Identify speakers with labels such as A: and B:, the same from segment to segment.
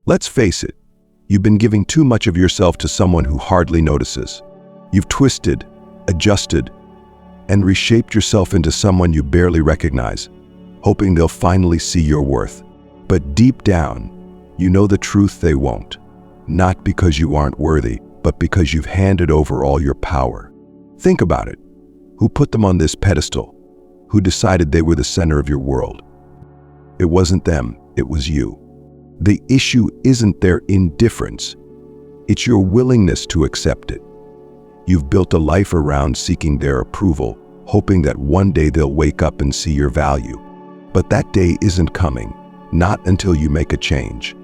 A: Let's face it, you've been giving too much of yourself to someone who hardly notices. You've twisted, adjusted, and reshaped yourself into someone you barely recognize, hoping they'll finally see your worth. But deep down, you know the truth they won't. Not because you aren't worthy, but because you've handed over all your power. Think about it. Who put them on this pedestal? Who decided they were the center of your world? It wasn't them, it was you. The issue isn't their indifference. It's your willingness to accept it. You've built a life around seeking their approval, hoping that one day they'll wake up and see your value. But that day isn't coming, not until you make a change.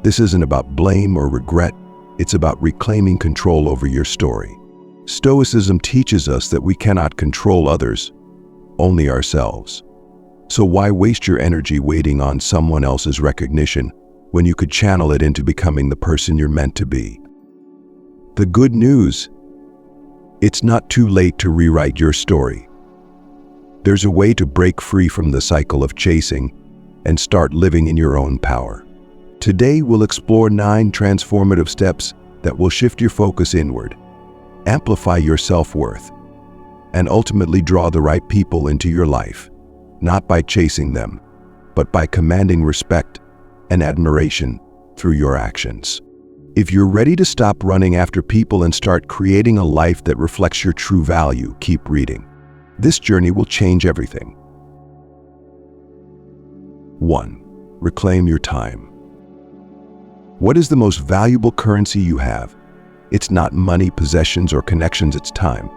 A: This isn't about blame or regret, it's about reclaiming control over your story. Stoicism teaches us that we cannot control others, only ourselves. So why waste your energy waiting on someone else's recognition when you could channel it into becoming the person you're meant to be? The good news: it's not too late to rewrite your story. There's a way to break free from the cycle of chasing and start living in your own power. Today, we'll explore 9 transformative steps that will shift your focus inward, amplify your self-worth, and ultimately draw the right people into your life, not by chasing them, but by commanding respect and admiration through your actions. If you're ready to stop running after people and start creating a life that reflects your true value, keep reading. This journey will change everything. 1. Reclaim your time. What is the most valuable currency you have? It's not money, possessions, or connections, it's time.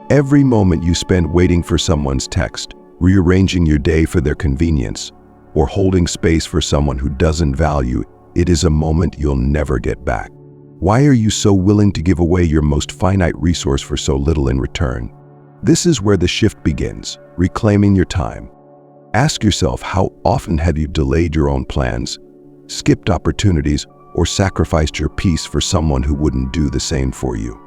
A: Every moment you spend waiting for someone's text, rearranging your day for their convenience, or holding space for someone who doesn't value it is a moment you'll never get back. Why are you so willing to give away your most finite resource for so little in return? This is where the shift begins, reclaiming your time. Ask yourself, how often have you delayed your own plans, skipped opportunities, or sacrificed your peace for someone who wouldn't do the same for you?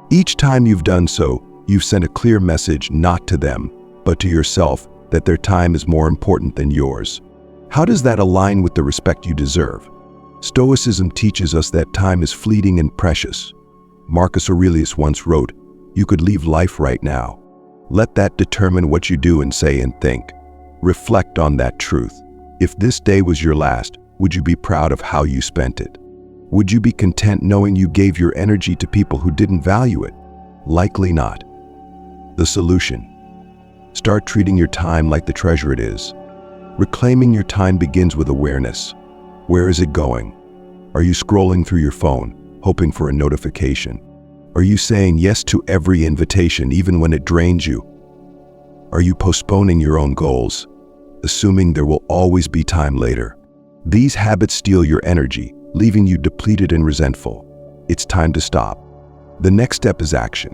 A: Each time you've done so, you've sent a clear message not to them, but to yourself, that their time is more important than yours. How does that align with the respect you deserve? Stoicism teaches us that time is fleeting and precious. Marcus Aurelius once wrote, "You could leave life right now." Let that determine what you do and say and think. Reflect on that truth. If this day was your last, would you be proud of how you spent it? Would you be content knowing you gave your energy to people who didn't value it? Likely not. The solution: start treating your time like the treasure it is. Reclaiming your time begins with awareness. Where is it going? Are you scrolling through your phone, hoping for a notification? Are you saying yes to every invitation, even when it drains you? Are you postponing your own goals, assuming there will always be time later? These habits steal your energy, leaving you depleted and resentful. It's time to stop. The next step is action.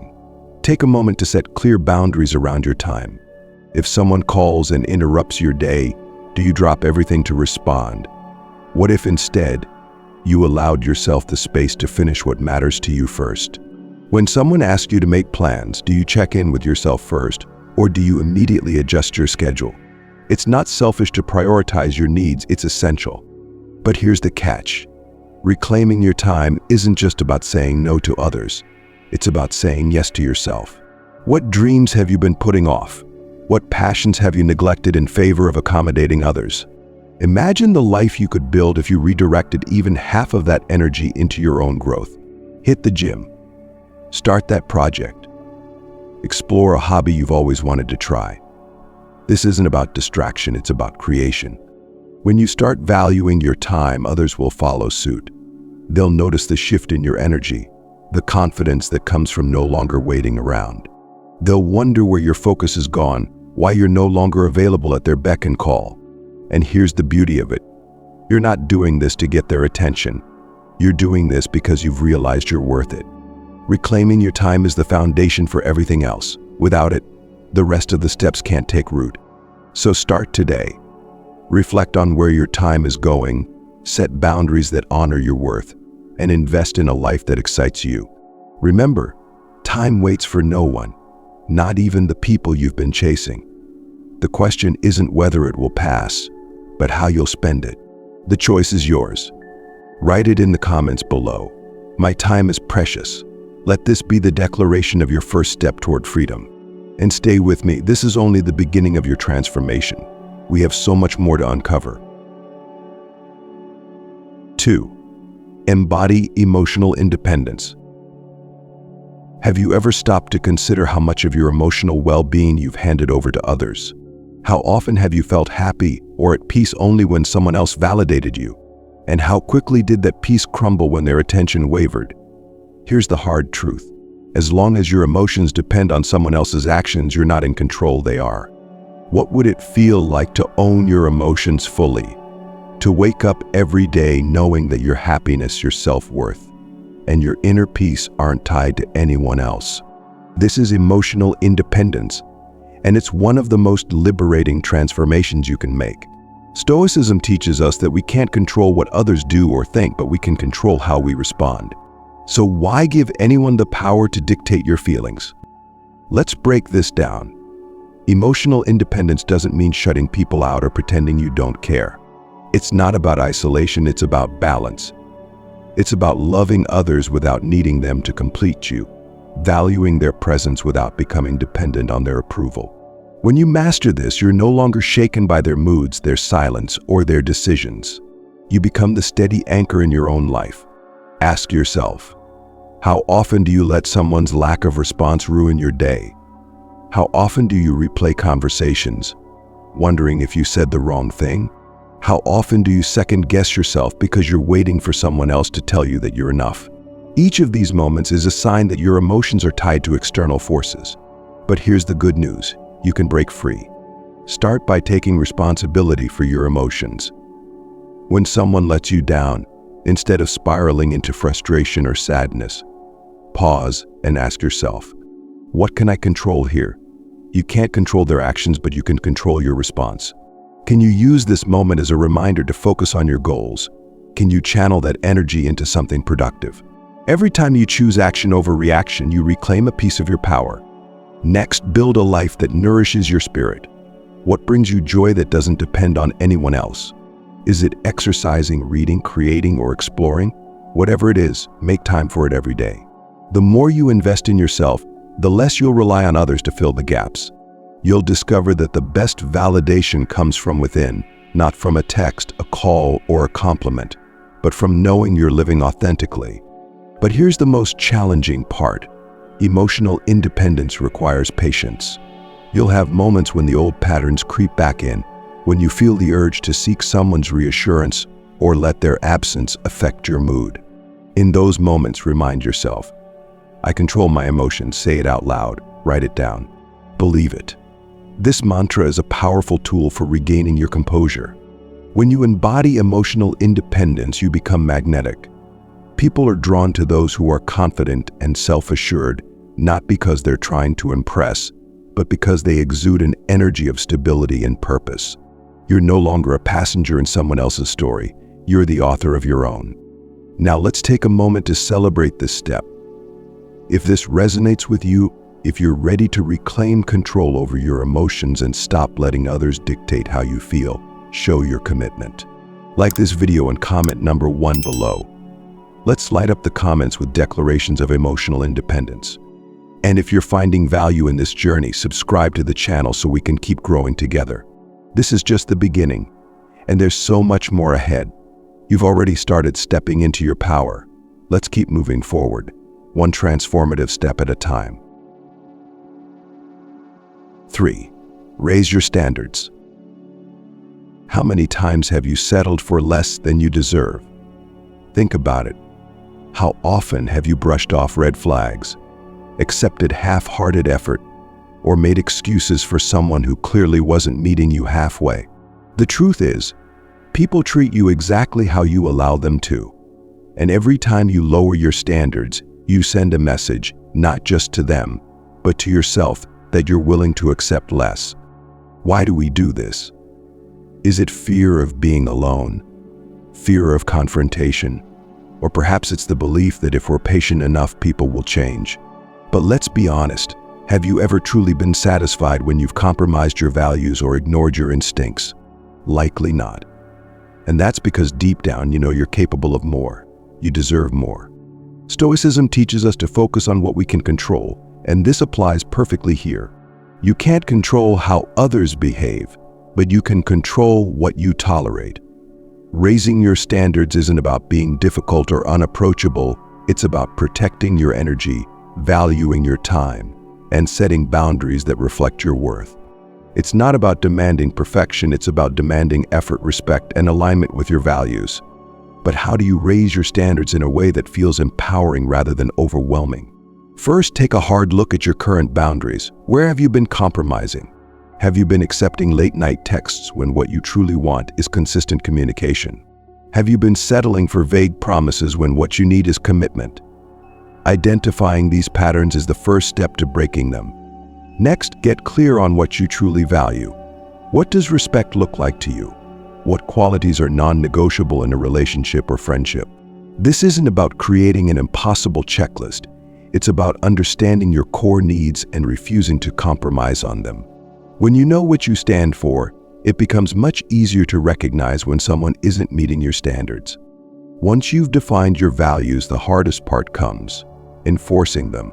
A: Take a moment to set clear boundaries around your time. If someone calls and interrupts your day, do you drop everything to respond? What if instead, you allowed yourself the space to finish what matters to you first? When someone asks you to make plans, do you check in with yourself first, or do you immediately adjust your schedule? It's not selfish to prioritize your needs, it's essential. But here's the catch. Reclaiming your time isn't just about saying no to others. It's about saying yes to yourself. What dreams have you been putting off? What passions have you neglected in favor of accommodating others? Imagine the life you could build if you redirected even half of that energy into your own growth. Hit the gym. Start that project. Explore a hobby you've always wanted to try. This isn't about distraction, it's about creation. When you start valuing your time, others will follow suit. They'll notice the shift in your energy, the confidence that comes from no longer waiting around. They'll wonder where your focus has gone, why you're no longer available at their beck and call. And here's the beauty of it. You're not doing this to get their attention. You're doing this because you've realized you're worth it. Reclaiming your time is the foundation for everything else. Without it, the rest of the steps can't take root. So start today. Reflect on where your time is going, set boundaries that honor your worth, and invest in a life that excites you. Remember, time waits for no one, not even the people you've been chasing. The question isn't whether it will pass, but how you'll spend it. The choice is yours. Write it in the comments below. My time is precious. Let this be the declaration of your first step toward freedom. And stay with me, this is only the beginning of your transformation. We have so much more to uncover. 2. Embody emotional independence. Have you ever stopped to consider how much of your emotional well-being you've handed over to others? How often have you felt happy or at peace only when someone else validated you? And how quickly did that peace crumble when their attention wavered? Here's the hard truth. As long as your emotions depend on someone else's actions, you're not in control, they are. What would it feel like to own your emotions fully? To wake up every day knowing that your happiness, your self-worth, and your inner peace aren't tied to anyone else. This is emotional independence, and it's one of the most liberating transformations you can make. Stoicism teaches us that we can't control what others do or think, but we can control how we respond. So why give anyone the power to dictate your feelings? Let's break this down. Emotional independence doesn't mean shutting people out or pretending you don't care. It's not about isolation, it's about balance. It's about loving others without needing them to complete you, valuing their presence without becoming dependent on their approval. When you master this, you're no longer shaken by their moods, their silence, or their decisions. You become the steady anchor in your own life. Ask yourself, how often do you let someone's lack of response ruin your day? How often do you replay conversations, wondering if you said the wrong thing? How often do you second-guess yourself because you're waiting for someone else to tell you that you're enough? Each of these moments is a sign that your emotions are tied to external forces. But here's the good news. You can break free. Start by taking responsibility for your emotions. When someone lets you down, instead of spiraling into frustration or sadness, pause and ask yourself, what can I control here? You can't control their actions, but you can control your response. Can you use this moment as a reminder to focus on your goals? Can you channel that energy into something productive? Every time you choose action over reaction, you reclaim a piece of your power. Next, build a life that nourishes your spirit. What brings you joy that doesn't depend on anyone else? Is it exercising, reading, creating, or exploring? Whatever it is, make time for it every day. The more you invest in yourself, the less you'll rely on others to fill the gaps. You'll discover that the best validation comes from within, not from a text, a call, or a compliment, but from knowing you're living authentically. But here's the most challenging part. Emotional independence requires patience. You'll have moments when the old patterns creep back in, when you feel the urge to seek someone's reassurance or let their absence affect your mood. In those moments, remind yourself, I control my emotions. Say it out loud, write it down, believe it. This mantra is a powerful tool for regaining your composure. When you embody emotional independence, you become magnetic. People are drawn to those who are confident and self-assured, not because they're trying to impress, but because they exude an energy of stability and purpose. You're no longer a passenger in someone else's story. You're the author of your own. Now let's take a moment to celebrate this step. If this resonates with you, if you're ready to reclaim control over your emotions and stop letting others dictate how you feel, show your commitment. Like this video and comment number 1 below. Let's light up the comments with declarations of emotional independence. And if you're finding value in this journey, subscribe to the channel so we can keep growing together. This is just the beginning, and there's so much more ahead. You've already started stepping into your power. Let's keep moving forward, one transformative step at a time. 3. Raise your standards. How many times have you settled for less than you deserve? Think about it. How often have you brushed off red flags, accepted half-hearted effort, or made excuses for someone who clearly wasn't meeting you halfway? The truth is, people treat you exactly how you allow them to. And every time you lower your standards, you send a message, not just to them, but to yourself, that you're willing to accept less. Why do we do this? Is it fear of being alone? Fear of confrontation? Or perhaps it's the belief that if we're patient enough, people will change. But let's be honest, have you ever truly been satisfied when you've compromised your values or ignored your instincts? Likely not. And that's because deep down, you know you're capable of more. You deserve more. Stoicism teaches us to focus on what we can control, and this applies perfectly here. You can't control how others behave, but you can control what you tolerate. Raising your standards isn't about being difficult or unapproachable. It's about protecting your energy, valuing your time, and setting boundaries that reflect your worth. It's not about demanding perfection, it's about demanding effort, respect, and alignment with your values. But how do you raise your standards in a way that feels empowering rather than overwhelming? First, take a hard look at your current boundaries. Where have you been compromising? Have you been accepting late-night texts when what you truly want is consistent communication? Have you been settling for vague promises when what you need is commitment? Identifying these patterns is the first step to breaking them. Next, get clear on what you truly value. What does respect look like to you? What qualities are non-negotiable in a relationship or friendship? This isn't about creating an impossible checklist. It's about understanding your core needs and refusing to compromise on them. When you know what you stand for, it becomes much easier to recognize when someone isn't meeting your standards. Once you've defined your values, the hardest part comes: enforcing them.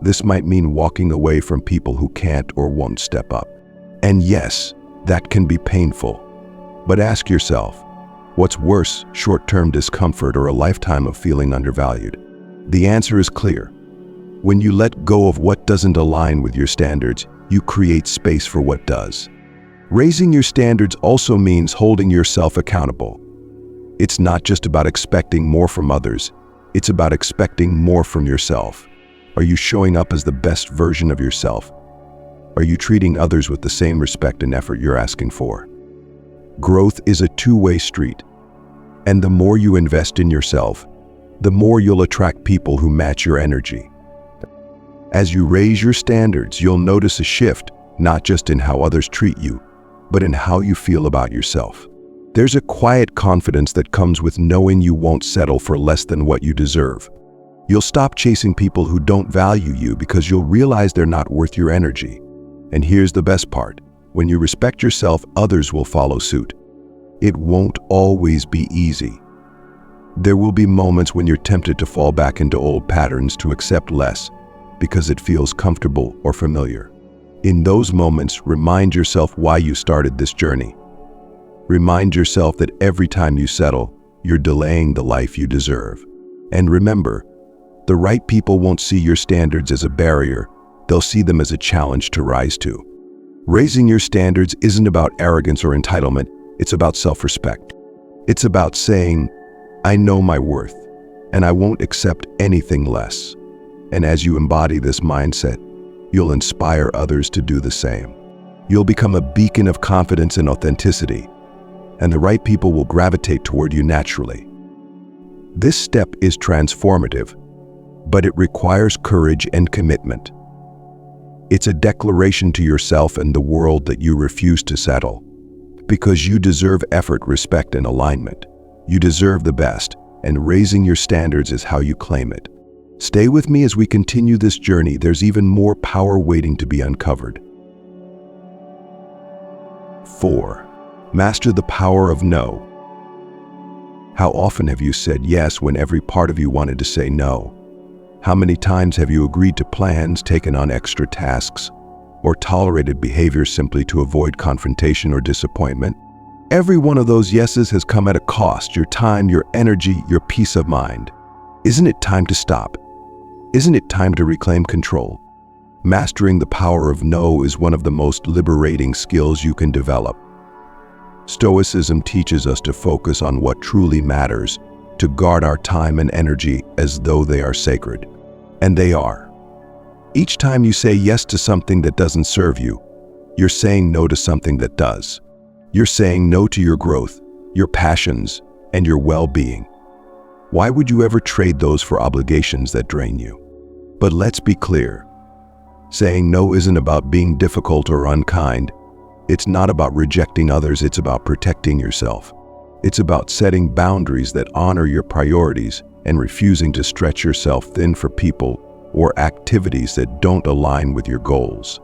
A: This might mean walking away from people who can't or won't step up. And yes, that can be painful. But ask yourself, what's worse, short-term discomfort or a lifetime of feeling undervalued? The answer is clear. When you let go of what doesn't align with your standards, you create space for what does. Raising your standards also means holding yourself accountable. It's not just about expecting more from others, it's about expecting more from yourself. Are you showing up as the best version of yourself? Are you treating others with the same respect and effort you're asking for? Growth is a two-way street, and the more you invest in yourself, the more you'll attract people who match your energy. As you raise your standards, you'll notice a shift, not just in how others treat you, but in how you feel about yourself. There's a quiet confidence that comes with knowing you won't settle for less than what you deserve. You'll stop chasing people who don't value you because you'll realize they're not worth your energy. And here's the best part: when you respect yourself, others will follow suit. It won't always be easy. There will be moments when you're tempted to fall back into old patterns, to accept less, because it feels comfortable or familiar. In those moments, remind yourself why you started this journey. Remind yourself that every time you settle, you're delaying the life you deserve. And remember, the right people won't see your standards as a barrier, they'll see them as a challenge to rise to. Raising your standards isn't about arrogance or entitlement, it's about self-respect. It's about saying, I know my worth, and I won't accept anything less. And as you embody this mindset, you'll inspire others to do the same. You'll become a beacon of confidence and authenticity, and the right people will gravitate toward you naturally. This step is transformative, but it requires courage and commitment. It's a declaration to yourself and the world that you refuse to settle. Because you deserve effort, respect, and alignment. You deserve the best, and raising your standards is how you claim it. Stay with me as we continue this journey. There's even more power waiting to be uncovered. 4. Master the power of no. How often have you said yes when every part of you wanted to say no? How many times have you agreed to plans, taken on extra tasks, or tolerated behavior simply to avoid confrontation or disappointment? Every one of those yeses has come at a cost: your time, your energy, your peace of mind. Isn't it time to stop? Isn't it time to reclaim control? Mastering the power of no is one of the most liberating skills you can develop. Stoicism teaches us to focus on what truly matters, to guard our time and energy as though they are sacred. And they are. Each time you say yes to something that doesn't serve you, you're saying no to something that does. You're saying no to your growth, your passions, and your well-being. Why would you ever trade those for obligations that drain you? But let's be clear. Saying no isn't about being difficult or unkind. It's not about rejecting others, it's about protecting yourself. It's about setting boundaries that honor your priorities and refusing to stretch yourself thin for people or activities that don't align with your goals.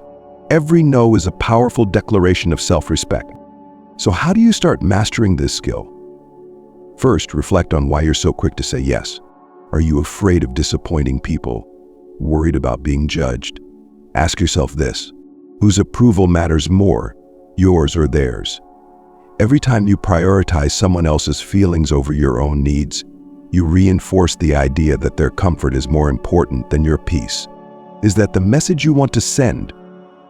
A: Every no is a powerful declaration of self-respect. So how do you start mastering this skill? First, reflect on why you're so quick to say yes. Are you afraid of disappointing people? Worried about being judged? Ask yourself this: whose approval matters more, yours or theirs? Every time you prioritize someone else's feelings over your own needs, you reinforce the idea that their comfort is more important than your peace. Is that the message you want to send?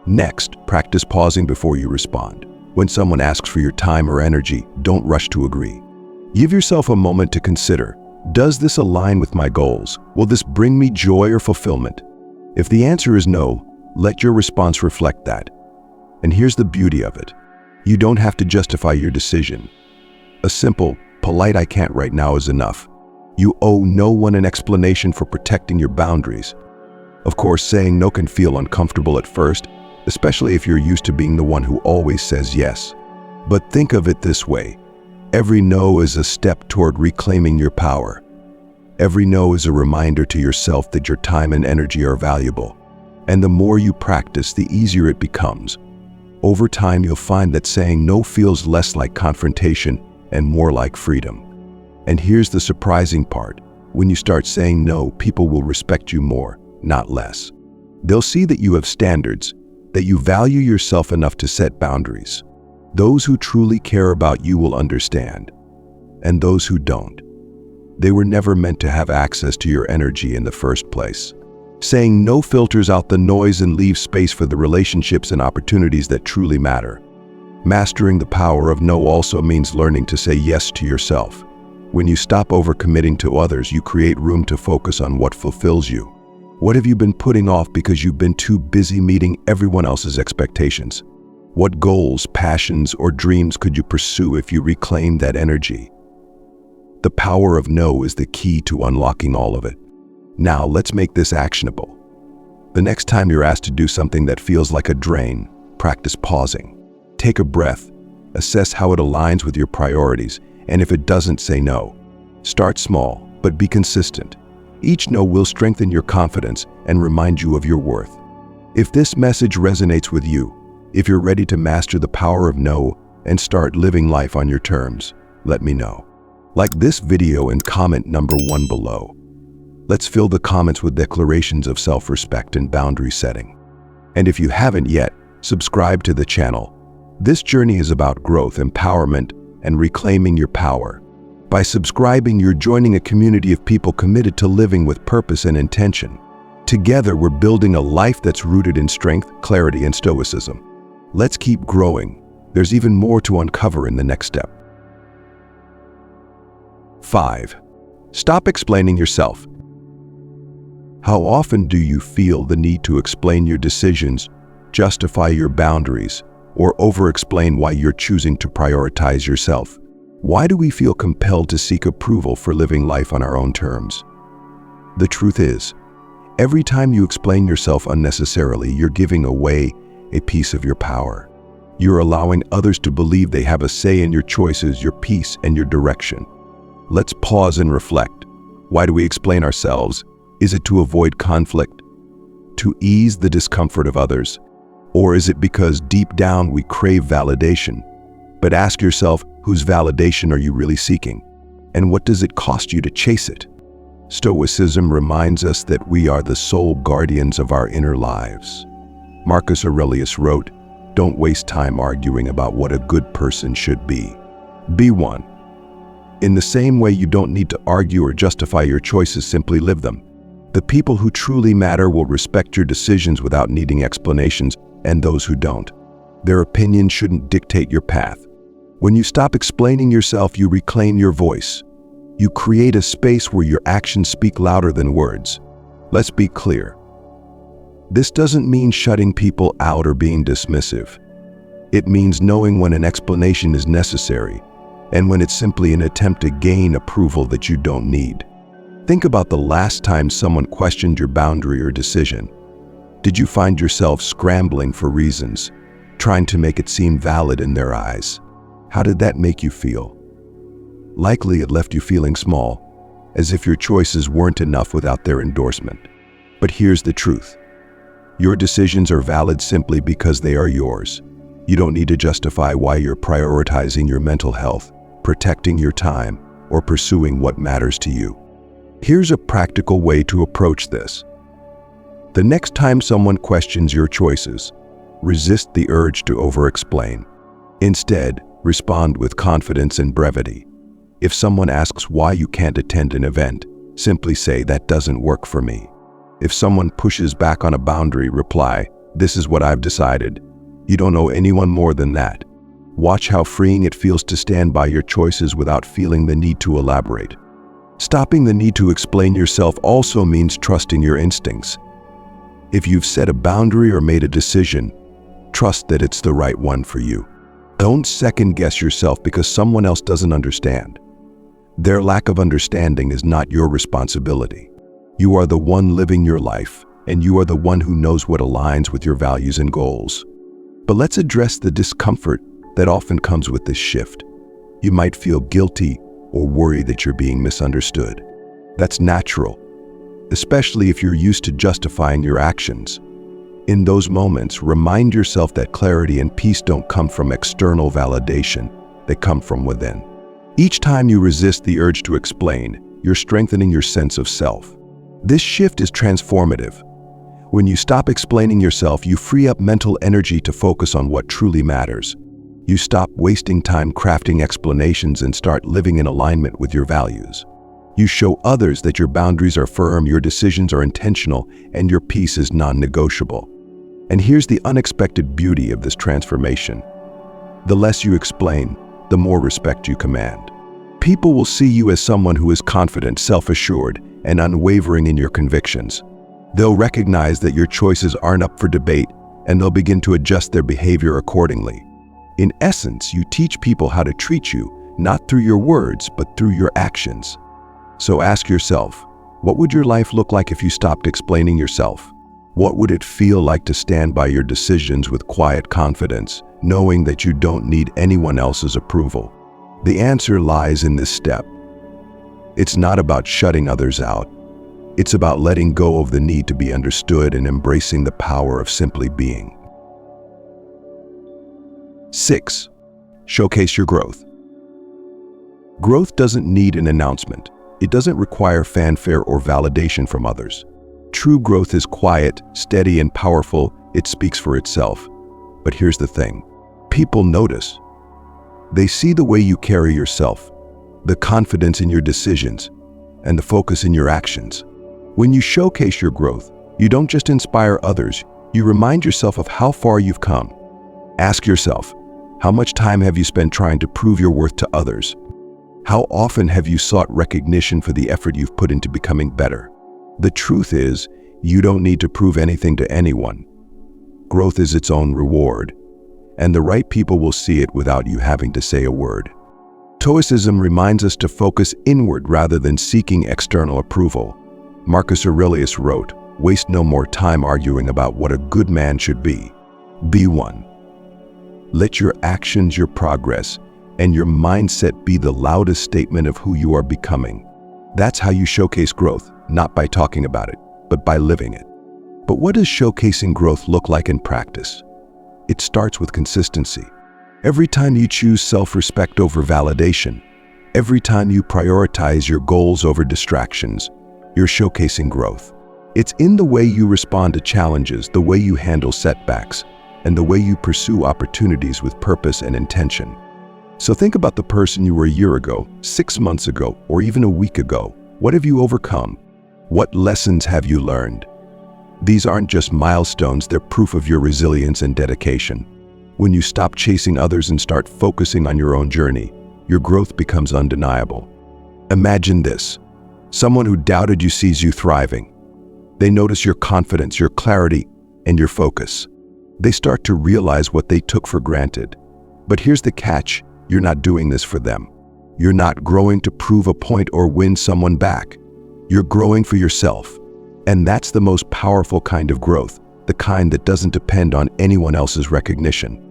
A: Next, practice pausing before you respond. When someone asks for your time or energy, don't rush to agree. Give yourself a moment to consider, does this align with my goals? Will this bring me joy or fulfillment? If the answer is no, let your response reflect that. And here's the beauty of it. You don't have to justify your decision. A simple, polite "I can't right now" is enough. You owe no one an explanation for protecting your boundaries. Of course, saying no can feel uncomfortable at first, especially if you're used to being the one who always says yes. But think of it this way: every no is a step toward reclaiming your power. Every no is a reminder to yourself that your time and energy are valuable. And the more you practice, the easier it becomes. Over time, you'll find that saying no feels less like confrontation and more like freedom. And here's the surprising part: when you start saying no, people will respect you more, not less. They'll see that you have standards, that you value yourself enough to set boundaries. Those who truly care about you will understand, and those who don't, they were never meant to have access to your energy in the first place. Saying no filters out the noise and leaves space for the relationships and opportunities that truly matter. Mastering the power of no also means learning to say yes to yourself. When you stop overcommitting to others, you create room to focus on what fulfills you. What have you been putting off because you've been too busy meeting everyone else's expectations? What goals, passions, or dreams could you pursue if you reclaim that energy? The power of no is the key to unlocking all of it. Now, let's make this actionable. The next time you're asked to do something that feels like a drain, practice pausing. Take a breath, assess how it aligns with your priorities, and if it doesn't, say no. Start small, but be consistent. Each no will strengthen your confidence and remind you of your worth. If this message resonates with you, if you're ready to master the power of no and start living life on your terms, let me know. Like this video and comment number 1 below. Let's fill the comments with declarations of self-respect and boundary setting. And if you haven't yet, subscribe to the channel. This journey is about growth, empowerment, and reclaiming your power. By subscribing, you're joining a community of people committed to living with purpose and intention. Together, we're building a life that's rooted in strength, clarity, and stoicism. Let's keep growing. There's even more to uncover in the next step. 5. Stop explaining yourself. How often do you feel the need to explain your decisions, justify your boundaries, or over-explain why you're choosing to prioritize yourself? Why do we feel compelled to seek approval for living life on our own terms? The truth is, every time you explain yourself unnecessarily, you're giving away a piece of your power. You're allowing others to believe they have a say in your choices, your peace, and your direction. Let's pause and reflect. Why do we explain ourselves? Is it to avoid conflict? To ease the discomfort of others? Or is it because deep down we crave validation? But ask yourself, whose validation are you really seeking? And what does it cost you to chase it? Stoicism reminds us that we are the sole guardians of our inner lives. Marcus Aurelius wrote, "Don't waste time arguing about what a good person should be. Be one." In the same way, you don't need to argue or justify your choices, simply live them. The people who truly matter will respect your decisions without needing explanations, and those who don't, their opinion shouldn't dictate your path. When you stop explaining yourself, you reclaim your voice. You create a space where your actions speak louder than words. Let's be clear. This doesn't mean shutting people out or being dismissive. It means knowing when an explanation is necessary and when it's simply an attempt to gain approval that you don't need. Think about the last time someone questioned your boundary or decision. Did you find yourself scrambling for reasons, trying to make it seem valid in their eyes? How did that make you feel? Likely it left you feeling small, as if your choices weren't enough without their endorsement. But here's the truth. Your decisions are valid simply because they are yours. You don't need to justify why you're prioritizing your mental health, protecting your time, or pursuing what matters to you. Here's a practical way to approach this. The next time someone questions your choices, resist the urge to over-explain. Instead, respond with confidence and brevity. If someone asks why you can't attend an event, simply say, "That doesn't work for me." If someone pushes back on a boundary, reply, "This is what I've decided." You don't know anyone more than that. Watch how freeing it feels to stand by your choices without feeling the need to elaborate. Stopping the need to explain yourself also means trusting your instincts. If you've set a boundary or made a decision, trust that it's the right one for you. Don't second-guess yourself because someone else doesn't understand. Their lack of understanding is not your responsibility. You are the one living your life, and you are the one who knows what aligns with your values and goals. But let's address the discomfort that often comes with this shift. You might feel guilty or worry that you're being misunderstood. That's natural, especially if you're used to justifying your actions. In those moments, remind yourself that clarity and peace don't come from external validation, they come from within. Each time you resist the urge to explain, you're strengthening your sense of self. This shift is transformative. When you stop explaining yourself, you free up mental energy to focus on what truly matters. You stop wasting time crafting explanations and start living in alignment with your values. You show others that your boundaries are firm, your decisions are intentional, and your peace is non-negotiable. And here's the unexpected beauty of this transformation. The less you explain, the more respect you command. People will see you as someone who is confident, self-assured, and unwavering in your convictions. They'll recognize that your choices aren't up for debate, and they'll begin to adjust their behavior accordingly. In essence, you teach people how to treat you, not through your words, but through your actions. So ask yourself, what would your life look like if you stopped explaining yourself? What would it feel like to stand by your decisions with quiet confidence, knowing that you don't need anyone else's approval? The answer lies in this step. It's not about shutting others out. It's about letting go of the need to be understood and embracing the power of simply being. 6. Showcase your growth. Growth doesn't need an announcement. It doesn't require fanfare or validation from others. True growth is quiet, steady, and powerful. It speaks for itself. But here's the thing. People notice. They see the way you carry yourself, the confidence in your decisions, and the focus in your actions. When you showcase your growth, you don't just inspire others, you remind yourself of how far you've come. Ask yourself, how much time have you spent trying to prove your worth to others? How often have you sought recognition for the effort you've put into becoming better? The truth is, you don't need to prove anything to anyone. Growth is its own reward, and the right people will see it without you having to say a word. Stoicism reminds us to focus inward rather than seeking external approval. Marcus Aurelius wrote, "Waste no more time arguing about what a good man should be. Be one." Let your actions, your progress, and your mindset be the loudest statement of who you are becoming. That's how you showcase growth, not by talking about it, but by living it. But what does showcasing growth look like in practice? It starts with consistency. Every time you choose self-respect over validation, every time you prioritize your goals over distractions, you're showcasing growth. It's in the way you respond to challenges, the way you handle setbacks, and the way you pursue opportunities with purpose and intention. So think about the person you were a year ago, 6 months ago, or even a week ago. What have you overcome? What lessons have you learned? These aren't just milestones, they're proof of your resilience and dedication. When you stop chasing others and start focusing on your own journey, your growth becomes undeniable. Imagine this. Someone who doubted you sees you thriving. They notice your confidence, your clarity, and your focus. They start to realize what they took for granted. But here's the catch. You're not doing this for them. You're not growing to prove a point or win someone back. You're growing for yourself. And that's the most powerful kind of growth, the kind that doesn't depend on anyone else's recognition.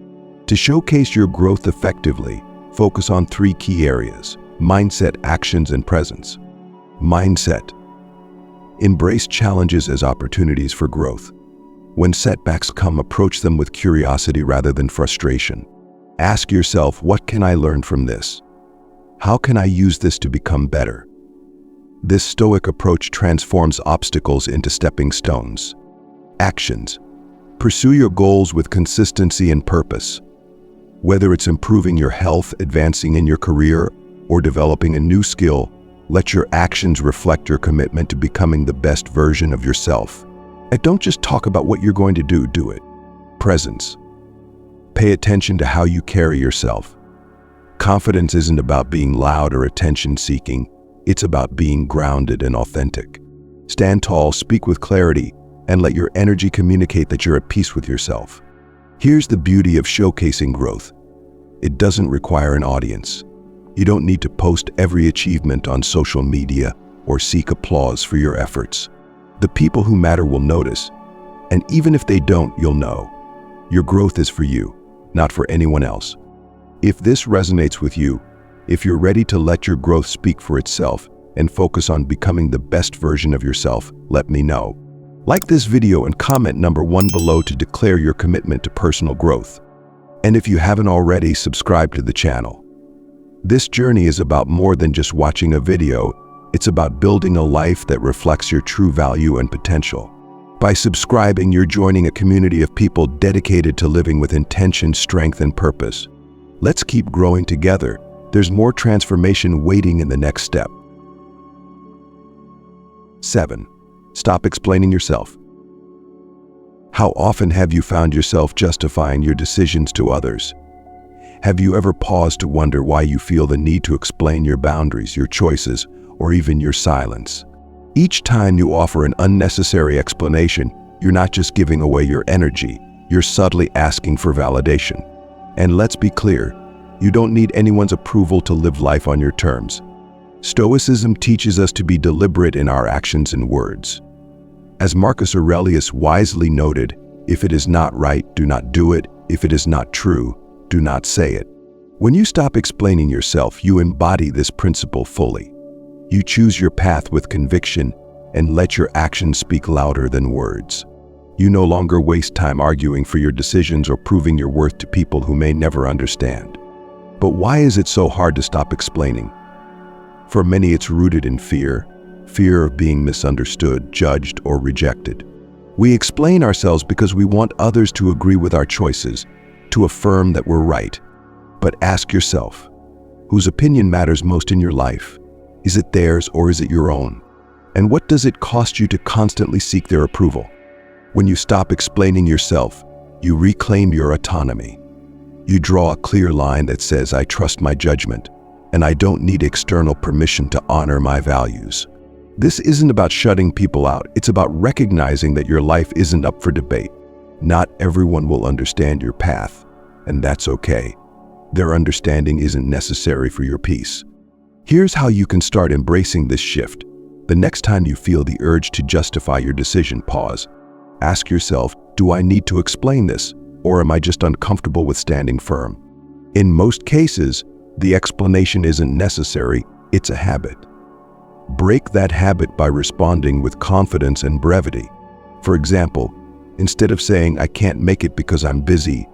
A: To showcase your growth effectively, focus on 3 key areas: mindset, actions, and presence. Mindset. Embrace challenges as opportunities for growth. When setbacks come, approach them with curiosity rather than frustration. Ask yourself, what can I learn from this? How can I use this to become better? This Stoic approach transforms obstacles into stepping stones. Actions. Pursue your goals with consistency and purpose. Whether it's improving your health, advancing in your career, or developing a new skill, let your actions reflect your commitment to becoming the best version of yourself. And don't just talk about what you're going to do it. Presence. Pay attention to how you carry yourself. Confidence isn't about being loud or attention-seeking. It's about being grounded and authentic. Stand tall, speak with clarity, and let your energy communicate that you're at peace with yourself. Here's the beauty of showcasing growth. It doesn't require an audience. You don't need to post every achievement on social media or seek applause for your efforts. The people who matter will notice, and even if they don't, you'll know. Your growth is for you, not for anyone else. If this resonates with you, if you're ready to let your growth speak for itself and focus on becoming the best version of yourself, let me know. Like this video and comment number 1 below to declare your commitment to personal growth. And if you haven't already, subscribe to the channel. This journey is about more than just watching a video. It's about building a life that reflects your true value and potential. By subscribing, you're joining a community of people dedicated to living with intention, strength, and purpose. Let's keep growing together. There's more transformation waiting in the next step. 7. Stop explaining yourself. How often have you found yourself justifying your decisions to others? Have you ever paused to wonder why you feel the need to explain your boundaries, your choices, or even your silence? Each time you offer an unnecessary explanation, you're not just giving away your energy, you're subtly asking for validation. And let's be clear, you don't need anyone's approval to live life on your terms. Stoicism teaches us to be deliberate in our actions and words. As Marcus Aurelius wisely noted, if it is not right, do not do it. If it is not true, do not say it. When you stop explaining yourself, you embody this principle fully. You choose your path with conviction and let your actions speak louder than words. You no longer waste time arguing for your decisions or proving your worth to people who may never understand. But why is it so hard to stop explaining? For many, it's rooted in fear of being misunderstood, judged, or rejected. We explain ourselves because we want others to agree with our choices, to affirm that we're right. But ask yourself, whose opinion matters most in your life? Is it theirs or is it your own? And what does it cost you to constantly seek their approval? When you stop explaining yourself, you reclaim your autonomy. You draw a clear line that says, I trust my judgment, and I don't need external permission to honor my values. This isn't about shutting people out, it's about recognizing that your life isn't up for debate. Not everyone will understand your path, and that's okay. Their understanding isn't necessary for your peace. Here's how you can start embracing this shift. The next time you feel the urge to justify your decision, pause. Ask yourself, do I need to explain this, or am I just uncomfortable with standing firm? In most cases, the explanation isn't necessary, it's a habit. Break that habit by responding with confidence and brevity. For example, instead of saying, I can't make it because I'm busy,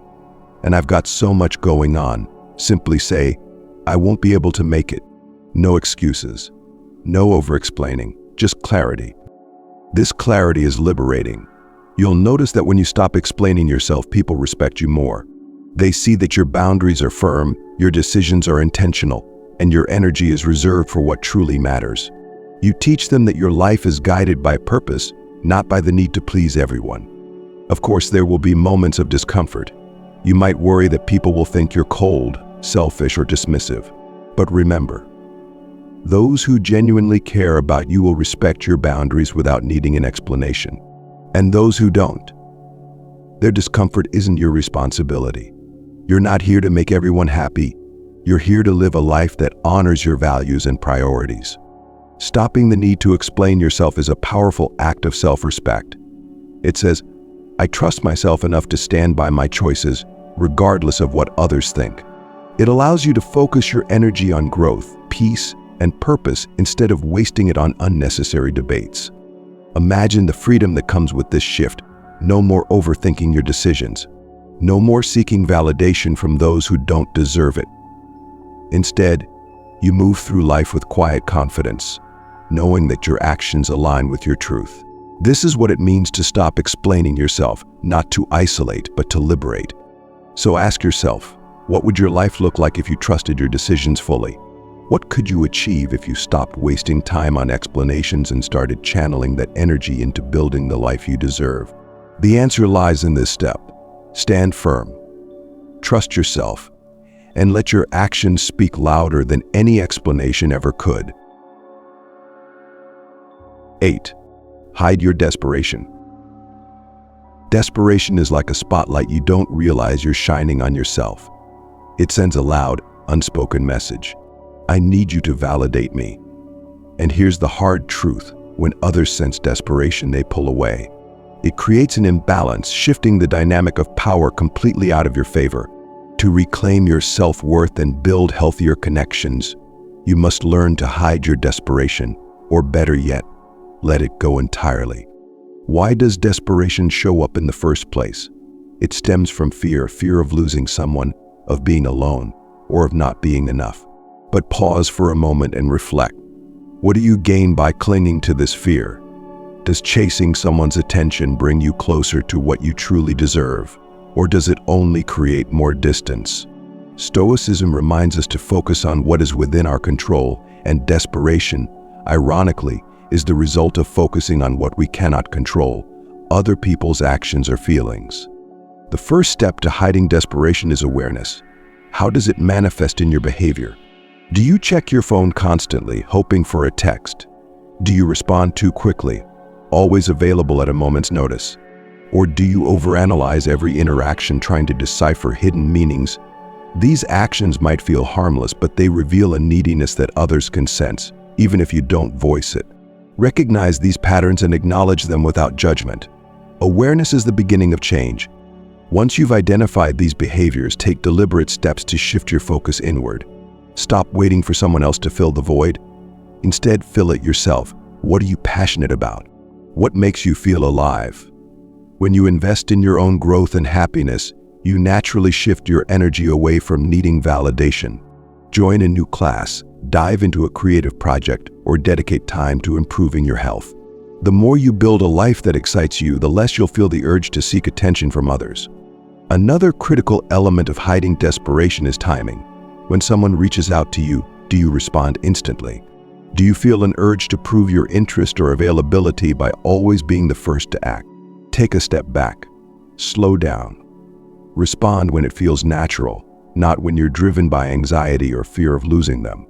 A: and I've got so much going on, simply say, I won't be able to make it. No excuses. No over-explaining, just clarity. This clarity is liberating. You'll notice that when you stop explaining yourself, people respect you more. They see that your boundaries are firm, your decisions are intentional, and your energy is reserved for what truly matters. You teach them that your life is guided by purpose, not by the need to please everyone. Of course, there will be moments of discomfort. You might worry that people will think you're cold, selfish, or dismissive. But remember, those who genuinely care about you will respect your boundaries without needing an explanation. And those who don't, their discomfort isn't your responsibility. You're not here to make everyone happy. You're here to live a life that honors your values and priorities. Stopping the need to explain yourself is a powerful act of self-respect. It says, I trust myself enough to stand by my choices, regardless of what others think. It allows you to focus your energy on growth, peace, and purpose instead of wasting it on unnecessary debates. Imagine the freedom that comes with this shift. No more overthinking your decisions. No more seeking validation from those who don't deserve it. Instead, You move through life with quiet confidence, knowing that your actions align with your truth. This is what it means to stop explaining yourself, not to isolate, but to liberate. So ask yourself, what would your life look like if you trusted your decisions fully? What could you achieve if you stopped wasting time on explanations and started channeling that energy into building the life you deserve? The answer lies in this step. Stand firm, trust yourself, and let your actions speak louder than any explanation ever could. 8. Hide your desperation. Desperation is like a spotlight you don't realize you're shining on yourself. It sends a loud, unspoken message. I need you to validate me. And here's the hard truth. When others sense desperation, they pull away. It creates an imbalance, shifting the dynamic of power completely out of your favor. To reclaim your self-worth and build healthier connections, you must learn to hide your desperation, or better yet, let it go entirely. Why does desperation show up in the first place? It stems from fear of losing someone, of being alone, or of not being enough. But pause for a moment and reflect. What do you gain by clinging to this fear? Does chasing someone's attention bring you closer to what you truly deserve, or does it only create more distance? Stoicism reminds us to focus on what is within our control, and desperation, ironically, is the result of focusing on what we cannot control, other people's actions or feelings. The first step to hiding desperation is awareness. How does it manifest in your behavior? Do you check your phone constantly, hoping for a text? Do you respond too quickly, always available at a moment's notice? Or do you overanalyze every interaction, trying to decipher hidden meanings? These actions might feel harmless, but they reveal a neediness that others can sense, even if you don't voice it. Recognize these patterns and acknowledge them without judgment. Awareness is the beginning of change. Once you've identified these behaviors, take deliberate steps to shift your focus inward. Stop waiting for someone else to fill the void. Instead, fill it yourself. What are you passionate about? What makes you feel alive? When you invest in your own growth and happiness, you naturally shift your energy away from needing validation. Join a new class, dive into a creative project, or dedicate time to improving your health. The more you build a life that excites you, the less you'll feel the urge to seek attention from others. Another critical element of hiding desperation is timing. When someone reaches out to you, do you respond instantly? Do you feel an urge to prove your interest or availability by always being the first to act? Take a step back. Slow down. Respond when it feels natural, not when you're driven by anxiety or fear of losing them.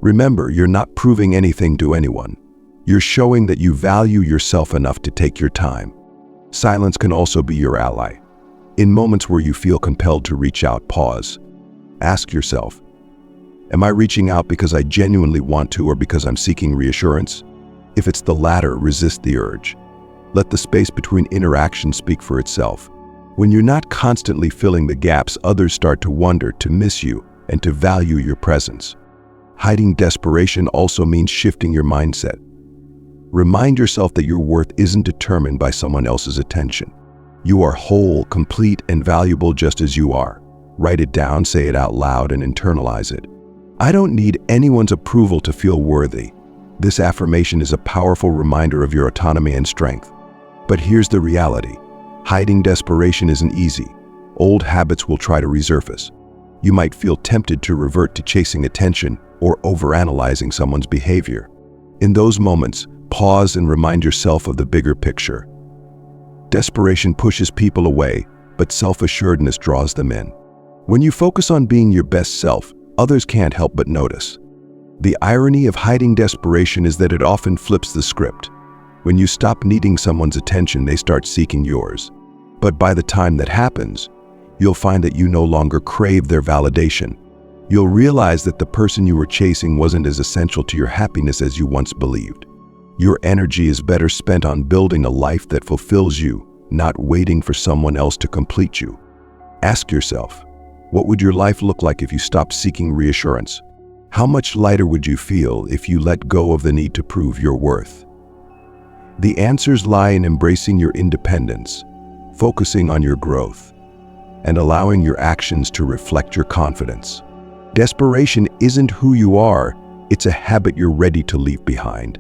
A: Remember, you're not proving anything to anyone. You're showing that you value yourself enough to take your time. Silence can also be your ally. In moments where you feel compelled to reach out, pause. Ask yourself, am I reaching out because I genuinely want to, or because I'm seeking reassurance? If it's the latter, resist the urge. Let the space between interactions speak for itself. When you're not constantly filling the gaps, others start to wonder, to miss you, and to value your presence. Hiding desperation also means shifting your mindset. Remind yourself that your worth isn't determined by someone else's attention. You are whole, complete, and valuable just as you are. Write it down, say it out loud, and internalize it. I don't need anyone's approval to feel worthy. This affirmation is a powerful reminder of your autonomy and strength. But here's the reality. Hiding desperation isn't easy. Old habits will try to resurface. You might feel tempted to revert to chasing attention or overanalyzing someone's behavior. In those moments, pause and remind yourself of the bigger picture. Desperation pushes people away, but self-assuredness draws them in. When you focus on being your best self, others can't help but notice. The irony of hiding desperation is that it often flips the script. When you stop needing someone's attention, they start seeking yours. But by the time that happens, you'll find that you no longer crave their validation. You'll realize that the person you were chasing wasn't as essential to your happiness as you once believed. Your energy is better spent on building a life that fulfills you, not waiting for someone else to complete you. Ask yourself, what would your life look like if you stopped seeking reassurance? How much lighter would you feel if you let go of the need to prove your worth? The answers lie in embracing your independence, focusing on your growth, and allowing your actions to reflect your confidence. Desperation isn't who you are, it's a habit you're ready to leave behind.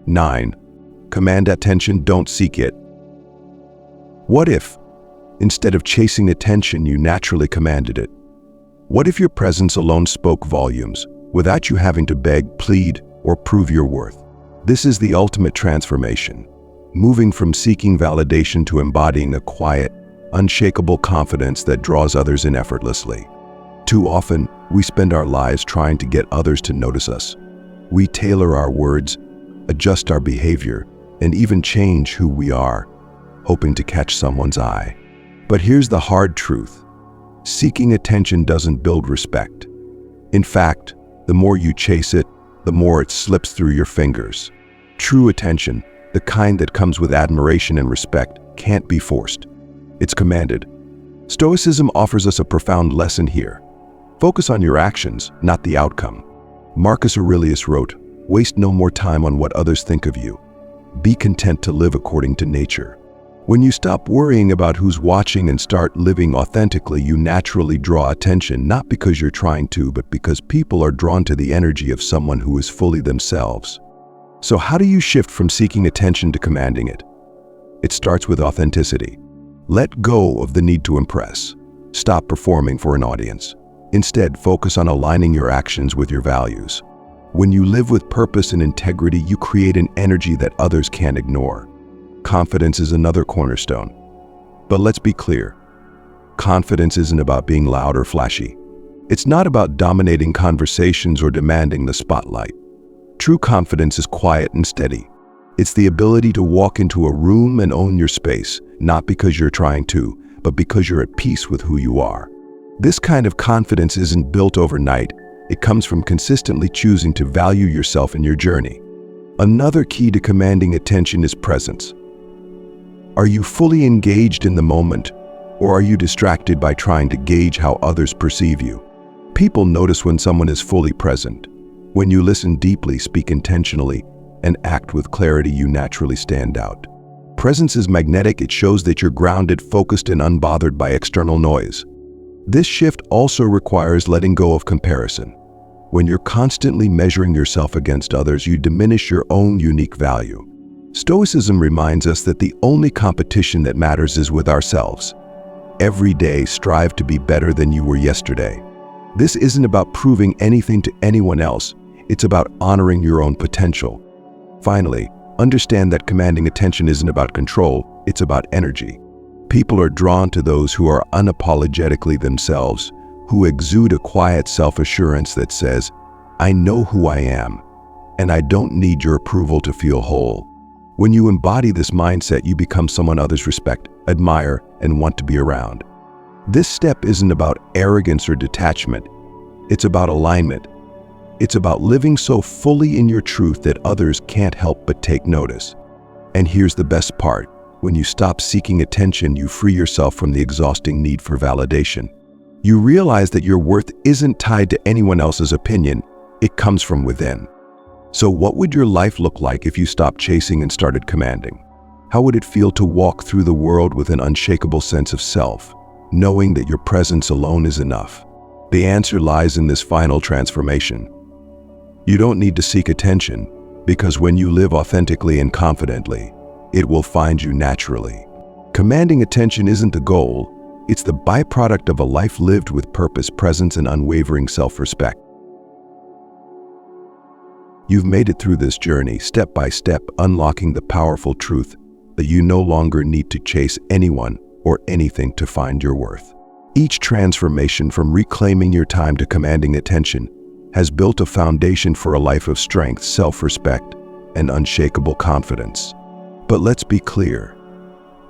A: 9. Command attention, don't seek it. What if, instead of chasing attention, you naturally commanded it? What if your presence alone spoke volumes, without you having to beg, plead, or prove your worth? This is the ultimate transformation, moving from seeking validation to embodying a quiet, unshakable confidence that draws others in effortlessly. Too often, we spend our lives trying to get others to notice us. We tailor our words, adjust our behavior, and even change who we are, hoping to catch someone's eye. But here's the hard truth. Seeking attention doesn't build respect. In fact, the more you chase it, the more it slips through your fingers. True attention, the kind that comes with admiration and respect, can't be forced. It's commanded. Stoicism offers us a profound lesson here. Focus on your actions, not the outcome. Marcus Aurelius wrote, "Waste no more time on what others think of you. Be content to live according to nature." When you stop worrying about who's watching and start living authentically, you naturally draw attention, not because you're trying to, but because people are drawn to the energy of someone who is fully themselves. So how do you shift from seeking attention to commanding it? It starts with authenticity. Let go of the need to impress. Stop performing for an audience. Instead, focus on aligning your actions with your values. When you live with purpose and integrity, you create an energy that others can't ignore. Confidence is another cornerstone. But let's be clear. Confidence isn't about being loud or flashy. It's not about dominating conversations or demanding the spotlight. True confidence is quiet and steady. It's the ability to walk into a room and own your space, not because you're trying to, but because you're at peace with who you are. This kind of confidence isn't built overnight. It comes from consistently choosing to value yourself and your journey. Another key to commanding attention is presence. Are you fully engaged in the moment, or are you distracted by trying to gauge how others perceive you? People notice when someone is fully present. When you listen deeply, speak intentionally, and act with clarity, you naturally stand out. Presence is magnetic. It shows that you're grounded, focused, and unbothered by external noise. This shift also requires letting go of comparison. When you're constantly measuring yourself against others, you diminish your own unique value. Stoicism reminds us that the only competition that matters is with ourselves. Every day, strive to be better than you were yesterday. This isn't about proving anything to anyone else. It's about honoring your own potential. Finally, understand that commanding attention isn't about control, it's about energy. People are drawn to those who are unapologetically themselves, who exude a quiet self-assurance that says, "I know who I am, and I don't need your approval to feel whole." When you embody this mindset, you become someone others respect, admire, and want to be around. This step isn't about arrogance or detachment. It's about alignment. It's about living so fully in your truth that others can't help but take notice. And here's the best part. When you stop seeking attention, you free yourself from the exhausting need for validation. You realize that your worth isn't tied to anyone else's opinion. It comes from within. So what would your life look like if you stopped chasing and started commanding? How would it feel to walk through the world with an unshakable sense of self, knowing that your presence alone is enough? The answer lies in this final transformation. You don't need to seek attention, because when you live authentically and confidently, it will find you naturally. Commanding attention isn't the goal, it's the byproduct of a life lived with purpose, presence, and unwavering self-respect. You've made it through this journey, step by step, unlocking the powerful truth that you no longer need to chase anyone or anything to find your worth. Each transformation, from reclaiming your time to commanding attention, has built a foundation for a life of strength, self-respect, and unshakable confidence. But let's be clear.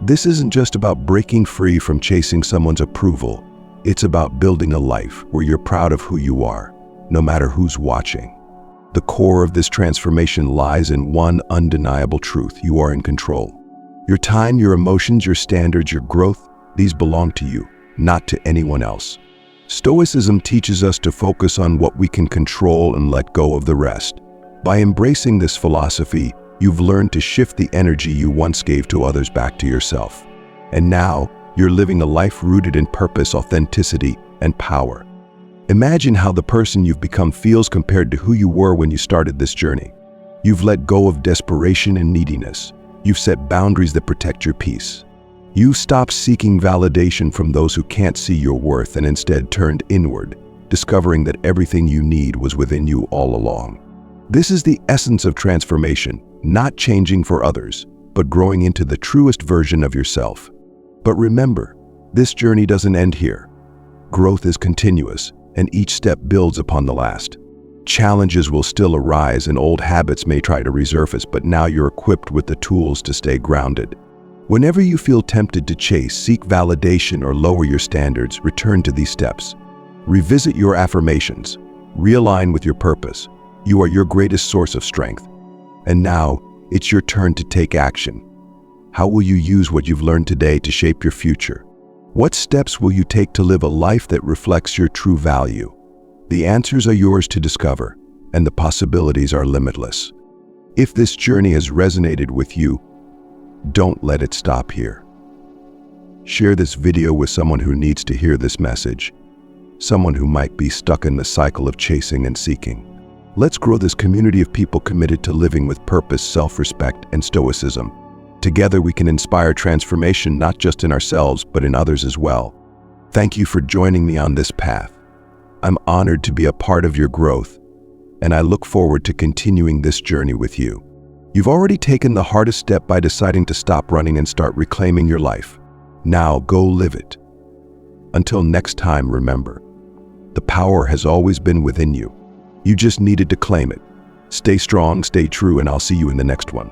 A: This isn't just about breaking free from chasing someone's approval. It's about building a life where you're proud of who you are, no matter who's watching. The core of this transformation lies in one undeniable truth: you are in control. Your time, your emotions, your standards, your growth, these belong to you, not to anyone else. Stoicism teaches us to focus on what we can control and let go of the rest. By embracing this philosophy, you've learned to shift the energy you once gave to others back to yourself. And now, you're living a life rooted in purpose, authenticity, and power. Imagine how the person you've become feels compared to who you were when you started this journey. You've let go of desperation and neediness. You've set boundaries that protect your peace. You've stopped seeking validation from those who can't see your worth and instead turned inward, discovering that everything you need was within you all along. This is the essence of transformation, not changing for others, but growing into the truest version of yourself. But remember, this journey doesn't end here. Growth is continuous, and each step builds upon the last. Challenges will still arise and old habits may try to resurface, but now you're equipped with the tools to stay grounded. Whenever you feel tempted to chase, seek validation, or lower your standards, return to these steps. Revisit your affirmations. Realign with your purpose. You are your greatest source of strength. And now, it's your turn to take action. How will you use what you've learned today to shape your future? What steps will you take to live a life that reflects your true value? The answers are yours to discover, and the possibilities are limitless. If this journey has resonated with you, don't let it stop here. Share this video with someone who needs to hear this message, someone who might be stuck in the cycle of chasing and seeking. Let's grow this community of people committed to living with purpose, self-respect, and stoicism. Together we can inspire transformation not just in ourselves, but in others as well. Thank you for joining me on this path. I'm honored to be a part of your growth, and I look forward to continuing this journey with you. You've already taken the hardest step by deciding to stop running and start reclaiming your life. Now go live it. Until next time, remember, the power has always been within you. You just needed to claim it. Stay strong, stay true, and I'll see you in the next one.